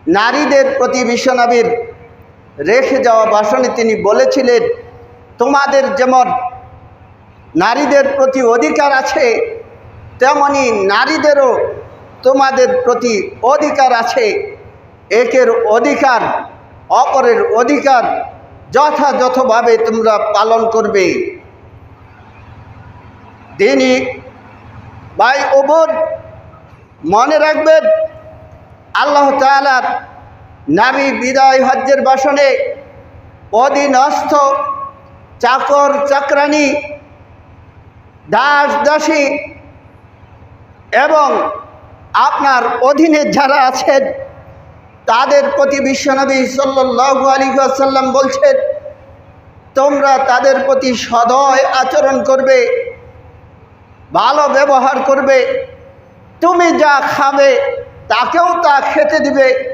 নারীদের প্রতি বিশ্বনবীর রেখে যাওয়া ভাষণে তিনি বলেছিলেন, তোমাদের যেমন নারীদের প্রতি অধিকার আছে, তেমনি নারীদেরও তোমাদের প্রতি অধিকার আছে। একের অধিকার অপরের অধিকার যথাযথভাবে তোমরা পালন করবে। তিনি ভাই ও বোন মনে রাখবেন, আল্লাহ তাআলার নবী বিদায় হজ্জের ভাষণে অধীনস্থ চাকর চাকরানী, দাস দাসী এবং আপনার অধীনে যারা আছেন তাদের প্রতি বিশ্বনবী সাল্লাল্লাহু আলাইহি ওয়াসাল্লাম বলছেন, তোমরা তাদের প্রতি সদয় আচরণ করবে, ভালো ব্যবহার করবে। তুমি যা খাবে তাকেও তা খেতে দিবে।